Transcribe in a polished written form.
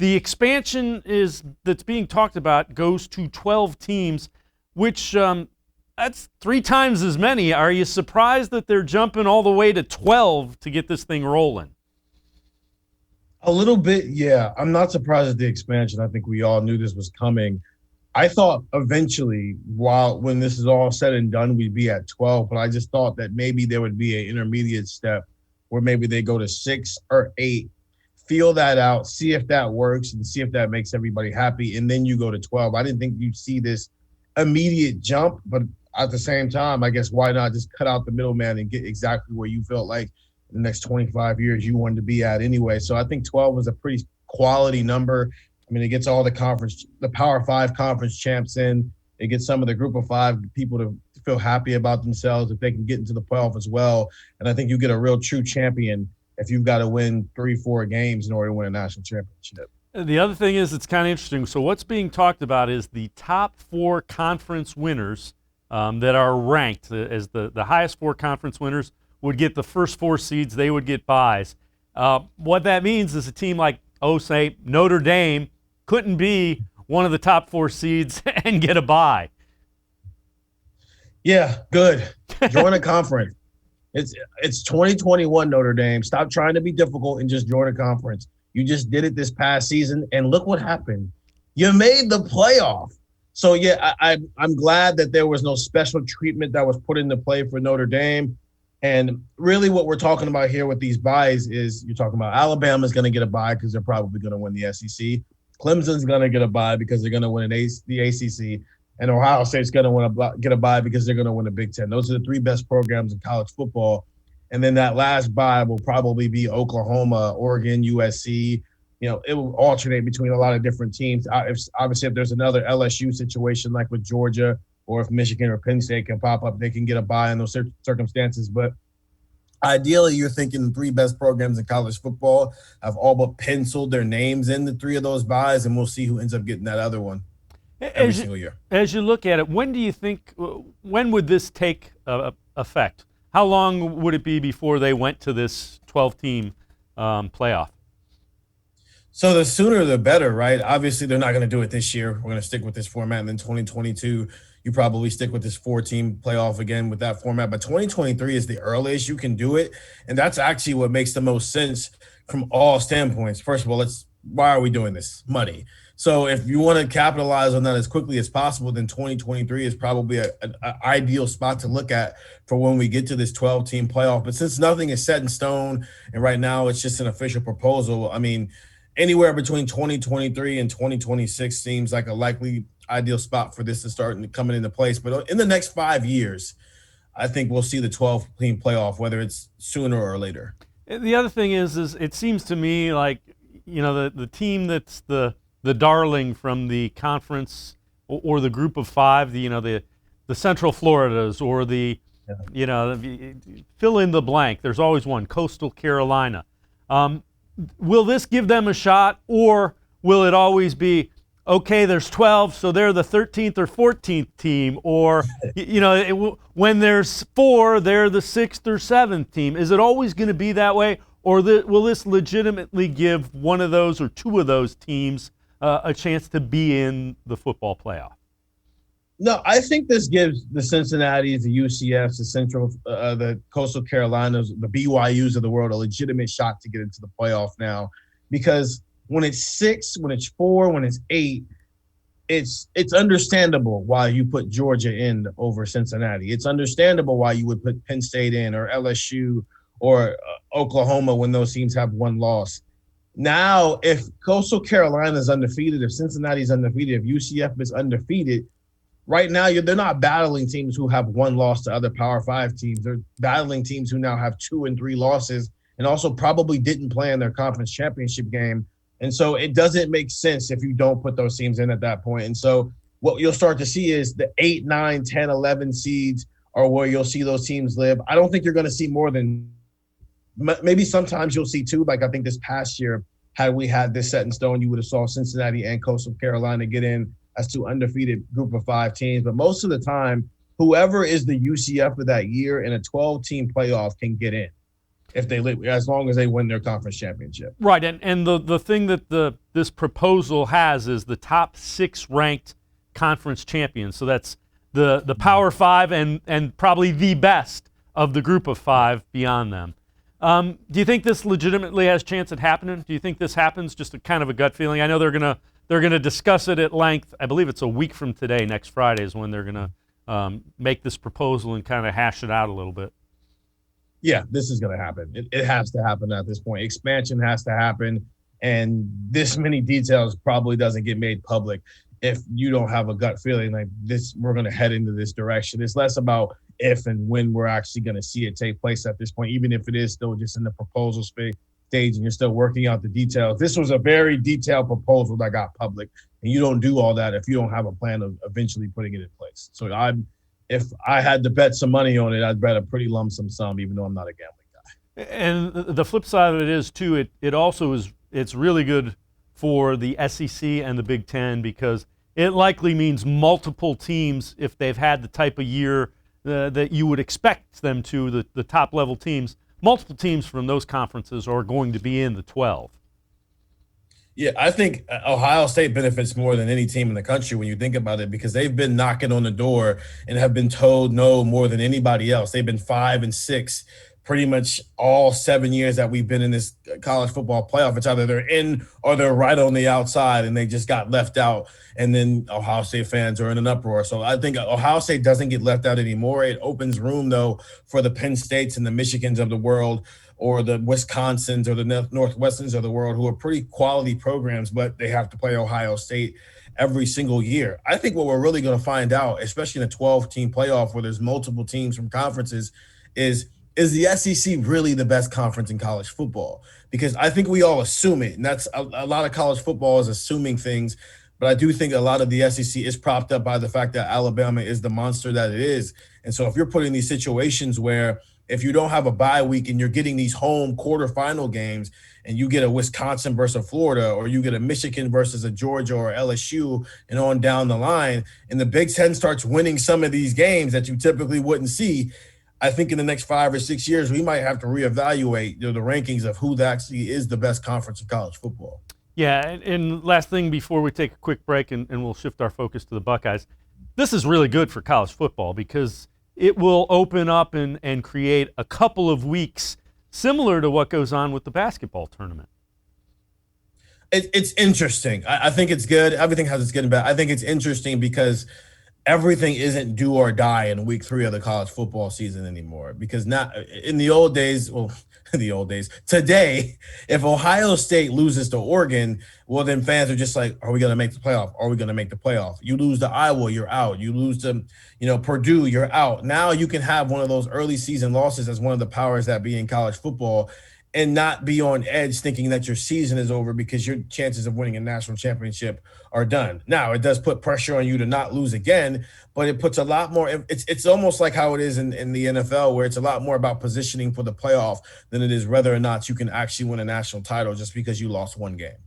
The expansion that's being talked about goes to 12 teams, which that's 3 times as many. Are you surprised that they're jumping all the way to 12 to get this thing rolling? A little bit, yeah. I'm not surprised at the expansion. I think we all knew this was coming. I thought eventually, when this is all said and done, we'd be at 12, but I just thought that maybe there would be an intermediate step where maybe they go to 6 or 8, feel that out, see if that works, and see if that makes everybody happy, and then you go to 12. I didn't think you'd see this immediate jump, but at the same time, I guess why not just cut out the middleman and get exactly where you felt like in the next 25 years you wanted to be at anyway. So I think 12 was a pretty quality number. I mean, it gets all the Power 5 conference champs in. It gets some of the Group of 5 people to feel happy about themselves if they can get into the playoff as well. And I think you get a real true champion if you've got to win 3-4 games in order to win a national championship. The other thing is, it's kind of interesting. So what's being talked about is the top 4 conference winners that are ranked as the highest 4 conference winners would get the first 4 seeds. They would get buys. What that means is a team like, say, Notre Dame couldn't be one of the top 4 seeds and get a bye. Yeah, good. Join a conference. It's 2021, Notre Dame. Stop trying to be difficult and just join a conference. You just did it this past season, and look what happened. You made the playoff. So, yeah, I'm glad that there was no special treatment that was put into play for Notre Dame. And really what we're talking about here with these buys is you're talking about Alabama's going to get a bye because they're probably going to win the SEC. Clemson's going to get a bye because they're going to win the ACC. And Ohio State's going to get a bye because they're going to win the Big Ten. Those are the 3 best programs in college football. And then that last bye will probably be Oklahoma, Oregon, USC. It will alternate between a lot of different teams. Obviously, if there's another LSU situation like with Georgia, or if Michigan or Penn State can pop up, they can get a bye in those circumstances. But ideally, you're thinking the 3 best programs in college football have all but penciled their names in the 3 of those buys, and we'll see who ends up getting that other one every single year. As you look at it, when would this take effect? How long would it be before they went to this 12-team playoff? So the sooner the better, right? Obviously, they're not going to do it this year. We're going to stick with this format. And then 2022, you probably stick with this 4-team playoff again with that format. But 2023 is the earliest you can do it. And that's actually what makes the most sense from all standpoints. First of all, why are we doing this? Money. So if you want to capitalize on that as quickly as possible, then 2023 is probably an ideal spot to look at for when we get to this 12-team playoff. But since nothing is set in stone, and right now it's just an official proposal, I mean, anywhere between 2023 and 2026 seems like a likely ideal spot for this to start coming into place. But in the next 5 years, I think we'll see the 12-team playoff, whether it's sooner or later. The other thing is it seems to me like, the team that's the darling from the conference or the Group of 5, the Central Floridas or fill in the blank. There's always one, Coastal Carolina. Will this give them a shot, or will it always be, okay, there's 12, so they're the 13th or 14th team, or, when there's 4, they're the 6th or 7th team? Is it always going to be that way, or will this legitimately give one of those or 2 of those teams a chance to be in the football playoff? No, I think this gives the Cincinnati's, the UCFs, the Coastal Carolinas, the BYUs of the world a legitimate shot to get into the playoff now. Because when it's 6, when it's 4, when it's 8, it's understandable why you put Georgia in over Cincinnati. It's understandable why you would put Penn State in, or LSU, or Oklahoma when those teams have 1 loss. Now, if Coastal Carolina is undefeated, if Cincinnati is undefeated, if UCF is undefeated, right now they're not battling teams who have 1 loss to other Power 5 teams. They're battling teams who now have 2 and 3 losses and also probably didn't play in their conference championship game. And so it doesn't make sense if you don't put those teams in at that point. And so what you'll start to see is the 8, 9, 10, 11 seeds are where you'll see those teams live. I don't think you're going to see more than maybe sometimes you'll see 2. Like I think this past year, had we had this set in stone, you would have saw Cincinnati and Coastal Carolina get in as 2 undefeated Group of 5 teams. But most of the time, whoever is the UCF of that year in a 12-team playoff can get in. as long as they win their conference championship. Right, and the thing that this proposal has is the top 6 ranked conference champions. So that's the Power 5 and probably the best of the group of 5 beyond them. Do you think this legitimately has a chance at happening? Do you think this happens? Just a kind of a gut feeling. I know they're gonna discuss it at length. I believe it's a week from today. Next Friday is when they're gonna make this proposal and kind of hash it out a little bit. Yeah, this is going to happen. It has to happen at this point. Expansion has to happen, and this many details probably doesn't get made public if you don't have a gut feeling like this. We're going to head into this direction. It's less about if and when we're actually going to see it take place at this point, even if it is still just in the proposal stage and you're still working out the details. This was a very detailed proposal that got public, and you don't do all that if you don't have a plan of eventually putting it in place. So if I had to bet some money on it, I'd bet a pretty lump sum, even though I'm not a gambling guy. And the flip side of it is too, it also is, it's really good for the SEC and the Big Ten because it likely means multiple teams, if they've had the type of year that you would expect them to, the top level teams, multiple teams from those conferences are going to be in the 12. Yeah, I think Ohio State benefits more than any team in the country when you think about it, because they've been knocking on the door and have been told no more than anybody else. They've been 5-6 pretty much all 7 years that we've been in this college football playoff. It's either they're in or they're right on the outside, and they just got left out. And then Ohio State fans are in an uproar. So I think Ohio State doesn't get left out anymore. It opens room, though, for the Penn States and the Michigans of the world, or the Wisconsins or the Northwesterns of the world, who are pretty quality programs, but they have to play Ohio State every single year. I think what we're really going to find out, especially in a 12-team playoff where there's multiple teams from conferences, is the SEC really the best conference in college football? Because I think we all assume it, and that's a lot of college football is assuming things. But I do think a lot of the SEC is propped up by the fact that Alabama is the monster that it is. And so if you're putting these situations where if you don't have a bye week and you're getting these home quarterfinal games and you get a Wisconsin versus a Florida, or you get a Michigan versus a Georgia or LSU and on down the line, and the Big Ten starts winning some of these games that you typically wouldn't see, I think in the next 5 or 6 years, we might have to reevaluate the rankings of who actually is the best conference in college football. Yeah, and last thing before we take a quick break and we'll shift our focus to the Buckeyes, this is really good for college football because it will open up and create a couple of weeks similar to what goes on with the basketball tournament. It's interesting. I think it's good. Everything has its good and bad. I think it's interesting because everything isn't do or die in week 3 of the college football season anymore. Because not in the old days, today, if Ohio State loses to Oregon, well, then fans are just like, are we going to make the playoff? Are we going to make the playoff? You lose to Iowa, you're out. You lose to, Purdue, you're out. Now you can have one of those early season losses as one of the powers that be in college football and not be on edge thinking that your season is over because your chances of winning a national championship are done. Now, it does put pressure on you to not lose again, but it puts a lot more – it's almost like how it is in the NFL, where it's a lot more about positioning for the playoff than it is whether or not you can actually win a national title just because you lost one game.